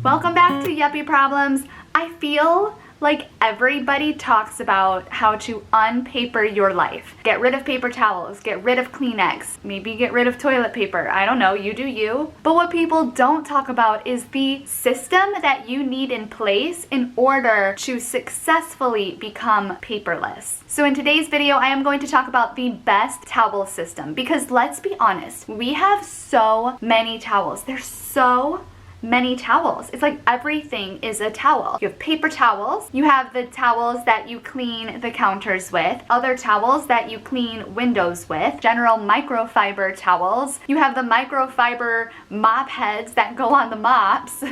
Welcome back to Yuppie Problems. I feel like everybody talks about how to unpaper your life. Get rid of paper towels, get rid of Kleenex, maybe get rid of toilet paper. I don't know, you do you. But what people don't talk about is the system that you need in place in order to successfully become paperless. So in today's video, I am going to talk about the best towel system because let's be honest, we have so many towels. There's so many towels. It's like everything is a towel. You have paper towels, you have the towels that you clean the counters with, other towels that you clean windows with, general microfiber towels, you have the microfiber mop heads that go on the mops,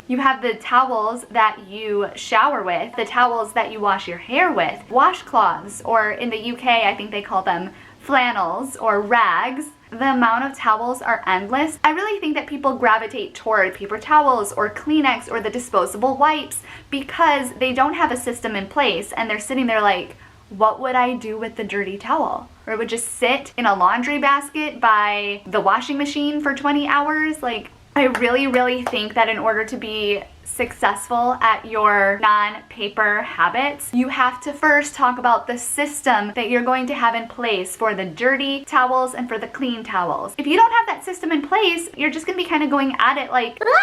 you have the towels that you shower with, the towels that you wash your hair with, washcloths, or in the UK I think they call them flannels or rags. The amount of towels are endless. I really think that people gravitate toward paper towels or Kleenex or the disposable wipes because they don't have a system in place and they're sitting there like, what would I do with the dirty towel? Or it would just sit in a laundry basket by the washing machine for 20 hours. Like, I really think that in order to be successful at your non-paper habits, you have to first talk about the system that you're going to have in place for the dirty towels and for the clean towels. If you don't have that system in place, you're just gonna be kind of going at it like, I don't know,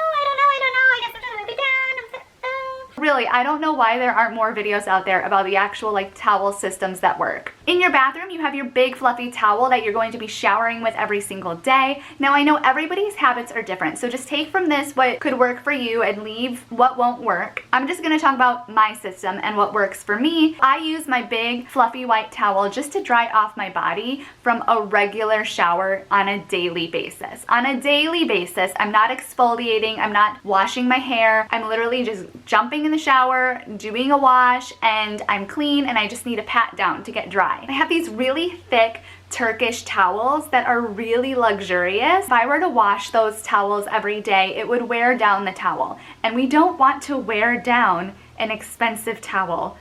I guess I'm gonna leave it down. Really, I don't know why there aren't more videos out there about the actual like towel systems that work. In your bathroom, you have your big fluffy towel that you're going to be showering with every single day. Now I know everybody's habits are different, so just take from this what could work for you and leave what won't work. I'm just gonna talk about my system and what works for me. I use my big fluffy white towel just to dry off my body from a regular shower on a daily basis. On a daily basis, I'm not exfoliating, I'm not washing my hair, I'm literally just jumping in the shower, doing a wash, and I'm clean and I just need a pat down to get dry. I have these really thick Turkish towels that are really luxurious. If I were to wash those towels every day, it would wear down the towel. And we don't want to wear down an expensive towel.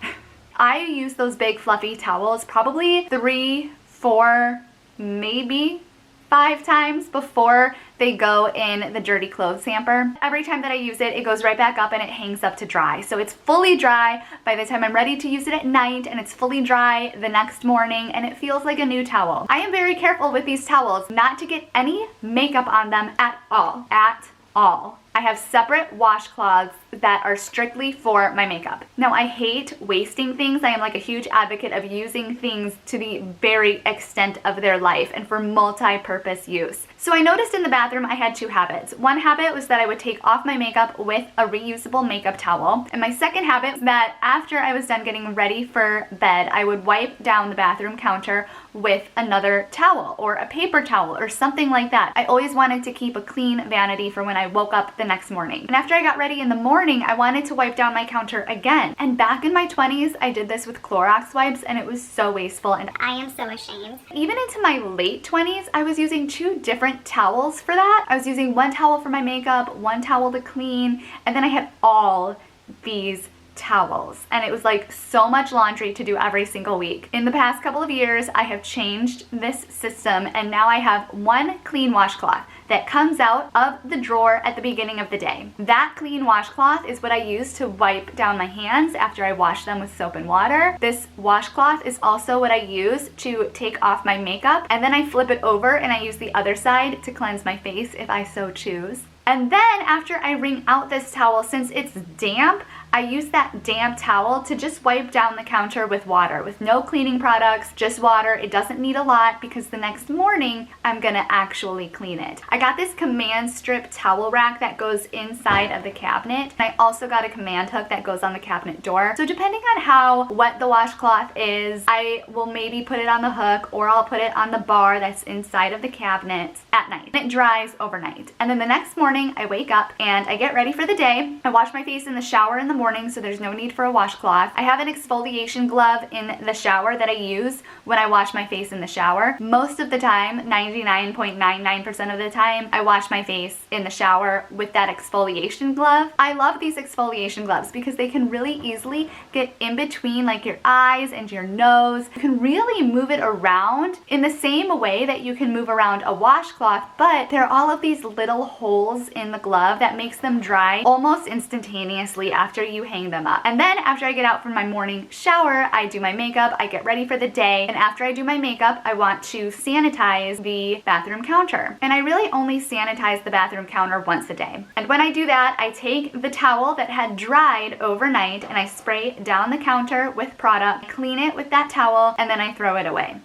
I use those big fluffy towels probably 3, 4, maybe 5 times before they go in the dirty clothes hamper. Every time that I use it, it goes right back up and it hangs up to dry. So it's fully dry by the time I'm ready to use it at night, and it's fully dry the next morning, and it feels like a new towel. I am very careful with these towels not to get any makeup on them at all. At all. I have separate washcloths that are strictly for my makeup. Now, I hate wasting things. I am like a huge advocate of using things to the very extent of their life and for multi-purpose use. So I noticed in the bathroom I had 2 habits. One habit was that I would take off my makeup with a reusable makeup towel. And my second habit was that after I was done getting ready for bed, I would wipe down the bathroom counter with another towel or a paper towel or something like that. I always wanted to keep a clean vanity for when I woke up the next morning. And after I got ready in the morning, I wanted to wipe down my counter again. And back in my 20s, I did this with Clorox wipes and it was so wasteful and I am so ashamed. Even into my late 20s, I was using 2 different towels for that. I was using one towel for my makeup, one towel to clean, and then I had all these towels, and it was like so much laundry to do every single week. In the past couple of years, I have changed this system, and now I have one clean washcloth that comes out of the drawer at the beginning of the day. That clean washcloth is what I use to wipe down my hands after I wash them with soap and water. This washcloth is also what I use to take off my makeup, and then I flip it over and I use the other side to cleanse my face if I so choose. And then after I wring out this towel, since it's damp, I use that damp towel to just wipe down the counter with water, with no cleaning products, just water. It doesn't need a lot because the next morning I'm gonna actually clean it. I got this command strip towel rack that goes inside of the cabinet. And I also got a command hook that goes on the cabinet door. So depending on how wet the washcloth is, I will maybe put it on the hook or I'll put it on the bar that's inside of the cabinet at night. It dries overnight. And then the next morning I wake up and I get ready for the day. I wash my face in the shower in the morning morning, so there's no need for a washcloth. I have an exfoliation glove in the shower that I use when I wash my face in the shower. Most of the time, 99.99% of the time, I wash my face in the shower with that exfoliation glove. I love these exfoliation gloves because they can really easily get in between like your eyes and your nose. You can really move it around in the same way that you can move around a washcloth, but there are all of these little holes in the glove that makes them dry almost instantaneously after you hang them up. And then after I get out from my morning shower, I do my makeup, I get ready for the day, and after I do my makeup, I want to sanitize the bathroom counter. And I really only sanitize the bathroom counter once a day. And when I do that, I take the towel that had dried overnight and I spray down the counter with product, clean it with that towel, and then I throw it away.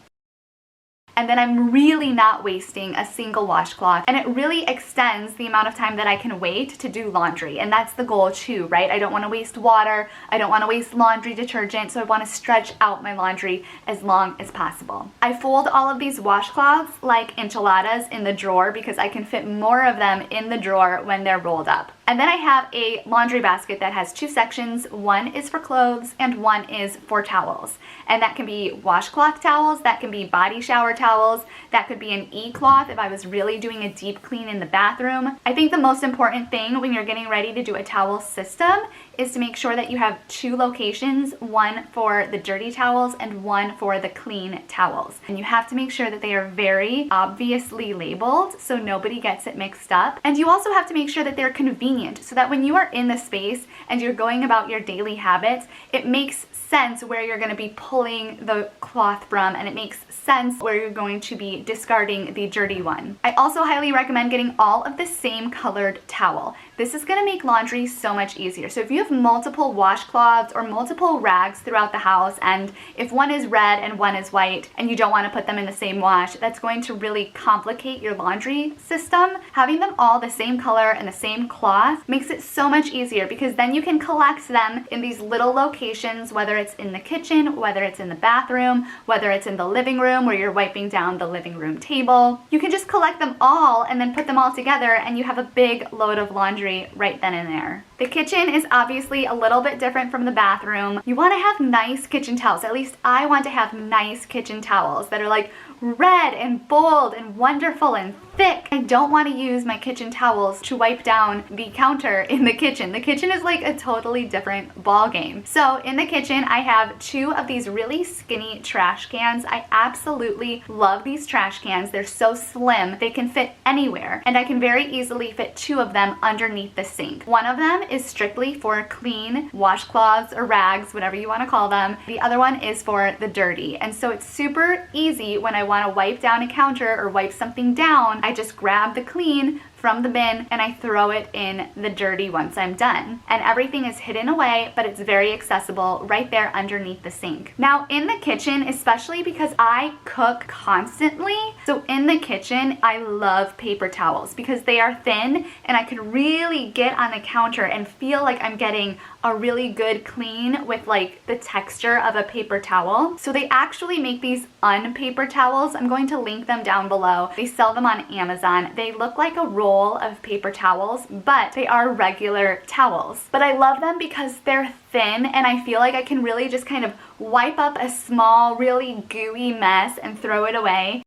And then I'm really not wasting a single washcloth, and it really extends the amount of time that I can wait to do laundry, and that's the goal too, right? I don't want to waste water, I don't want to waste laundry detergent, so I want to stretch out my laundry as long as possible. I fold all of these washcloths like enchiladas in the drawer because I can fit more of them in the drawer when they're rolled up. And then I have a laundry basket that has two sections. One is for clothes and one is for towels. And that can be washcloth towels, that can be body shower towels, that could be an e-cloth if I was really doing a deep clean in the bathroom. I think the most important thing when you're getting ready to do a towel system is to make sure that you have two locations, one for the dirty towels and one for the clean towels. And you have to make sure that they are very obviously labeled so nobody gets it mixed up. And you also have to make sure that they're convenient so that when you are in the space and you're going about your daily habits, it makes sense where you're going to be pulling the cloth from, and it makes sense where you're going to be discarding the dirty one. I also highly recommend getting all of the same colored towel. This is going to make laundry so much easier. So if you have multiple washcloths or multiple rags throughout the house, and if one is red and one is white and you don't want to put them in the same wash, that's going to really complicate your laundry system. Having them all the same color and the same cloth makes it so much easier because then you can collect them in these little locations, whether it's in the kitchen, whether it's in the bathroom, whether it's in the living room where you're wiping down the living room table. You can just collect them all and then put them all together and you have a big load of laundry right then and there. The kitchen is obviously a little bit different from the bathroom. You want to have nice kitchen towels. At least I want to have nice kitchen towels that are like red and bold and wonderful and thick. I don't want to use my kitchen towels to wipe down the counter in the kitchen. The kitchen is like a totally different ball game. So in the kitchen, I have two of these really skinny trash cans. I absolutely love these trash cans. They're so slim. They can fit anywhere, and I can very easily fit two of them underneath the sink. One of them is strictly for clean washcloths or rags, whatever you want to call them. The other one is for the dirty. And so it's super easy when I want to wipe down a counter or wipe something down. I just grab the clean from the bin and I throw it in the dirty once I'm done. And everything is hidden away, but it's very accessible right there underneath the sink. Now in the kitchen, especially because I cook constantly, so in the kitchen, I love paper towels because they are thin and I can really get on the counter and feel like I'm getting a really good clean with like the texture of a paper towel. So they actually make these unpaper towels. I'm going to link them down below. They sell them on Amazon. They look like a roll of paper towels, but they are regular towels. But I love them because they're thin and I feel like I can really just kind of wipe up a small, really gooey mess and throw it away.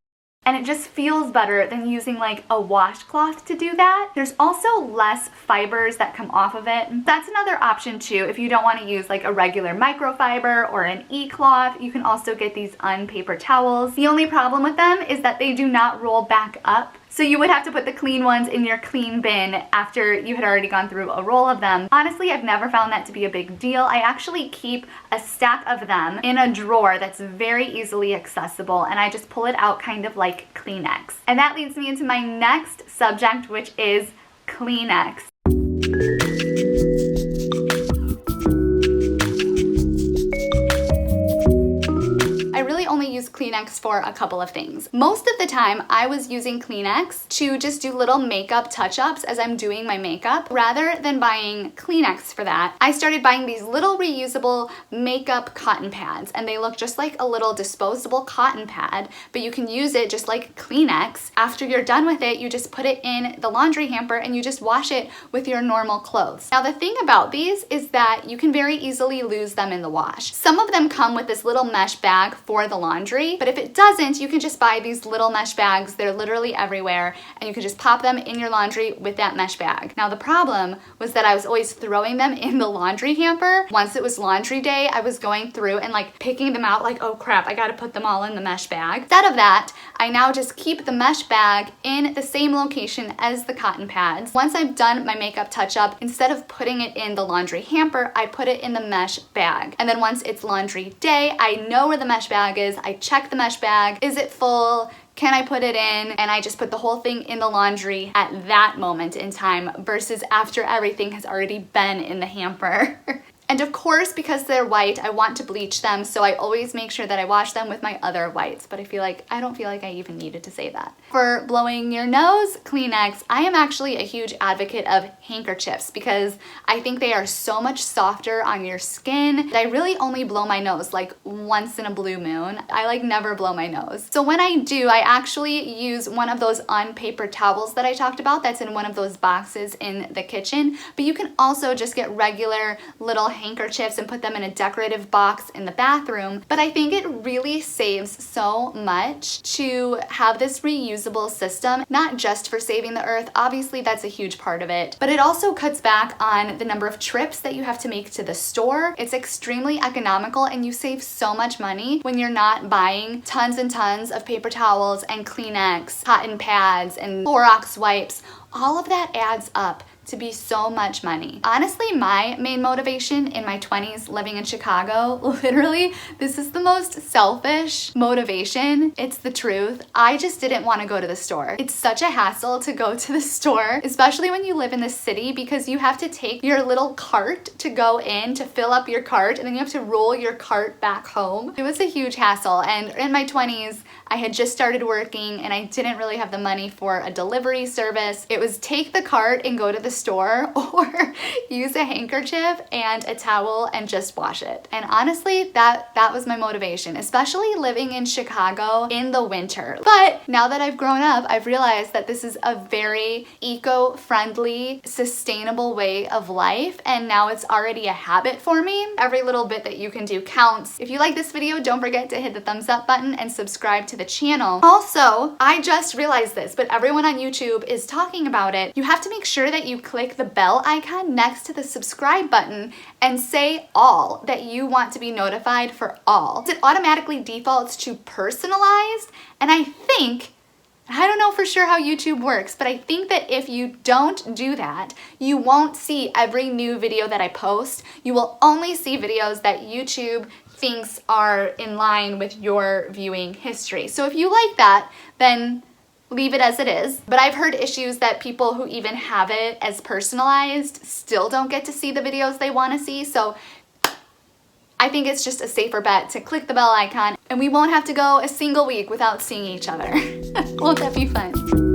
And it just feels better than using like a washcloth to do that. There's also less fibers that come off of it. That's another option too. If you don't want to use like a regular microfiber or an e-cloth, you can also get these unpaper towels. The only problem with them is that they do not roll back up. So you would have to put the clean ones in your clean bin after you had already gone through a roll of them. Honestly, I've never found that to be a big deal. I actually keep a stack of them in a drawer that's very easily accessible, and I just pull it out kind of like Kleenex. And that leads me into my next subject, which is Kleenex. I really only use Kleenex Kleenex for a couple of things. Most of the time, I was using Kleenex to just do little makeup touch-ups as I'm doing my makeup. Rather than buying Kleenex for that, I started buying these little reusable makeup cotton pads, and they look just like a little disposable cotton pad, but you can use it just like Kleenex. After you're done with it, you just put it in the laundry hamper and you just wash it with your normal clothes. Now, the thing about these is that you can very easily lose them in the wash. Some of them come with this little mesh bag for the laundry, but if it doesn't, you can just buy these little mesh bags. They're literally everywhere, and you can just pop them in your laundry with that mesh bag. Now, the problem was that I was always throwing them in the laundry hamper. Once it was laundry day, I was going through and like picking them out like, oh crap, I gotta put them all in the mesh bag. Instead of that, I now just keep the mesh bag in the same location as the cotton pads. Once I've done my makeup touch-up, instead of putting it in the laundry hamper, I put it in the mesh bag. And then once it's laundry day, I know where the mesh bag is. I check the mesh bag. Is it full? Can I put it in? And I just put the whole thing in the laundry at that moment in time versus after everything has already been in the hamper. And of course, because they're white, I want to bleach them, so I always make sure that I wash them with my other whites, but I don't feel like I even needed to say that. For blowing your nose, Kleenex, I am actually a huge advocate of handkerchiefs because I think they are so much softer on your skin. I really only blow my nose like once in a blue moon. I like never blow my nose. So when I do, I actually use one of those on-paper towels that I talked about that's in one of those boxes in the kitchen, but you can also just get regular little handkerchiefs and put them in a decorative box in the bathroom. But I think it really saves so much to have this reusable system, not just for saving the earth. Obviously, that's a huge part of it, but it also cuts back on the number of trips that you have to make to the store. It's extremely economical and you save so much money when you're not buying tons and tons of paper towels and Kleenex, cotton pads, and Clorox wipes. All of that adds up to be so much money. Honestly, my main motivation in my 20s living in Chicago, literally, this is the most selfish motivation. It's the truth. I just didn't want to go to the store. It's such a hassle to go to the store, especially when you live in the city, because you have to take your little cart to go in to fill up your cart, and then you have to roll your cart back home. It was a huge hassle, and in my 20s, I had just started working and I didn't really have the money for a delivery service. It was take the cart and go to the store or use a handkerchief and a towel and just wash it. And honestly, that was my motivation, especially living in Chicago in the winter. But now that I've grown up, I've realized that this is a very eco-friendly, sustainable way of life, and now it's already a habit for me. Every little bit that you can do counts. If you like this video, don't forget to hit the thumbs up button and subscribe to the channel. Also, I just realized this, but everyone on YouTube is talking about it. You have to make sure that you click the bell icon next to the subscribe button and say all, that you want to be notified for all. It automatically defaults to personalized, and I don't know for sure how YouTube works, but I think that if you don't do that, you won't see every new video that I post. You will only see videos that YouTube thinks are in line with your viewing history. So if you like that, then leave it as it is. But I've heard issues that people who even have it as personalized still don't get to see the videos they want to see. So I think it's just a safer bet to click the bell icon and we won't have to go a single week without seeing each other. Won't that be fun?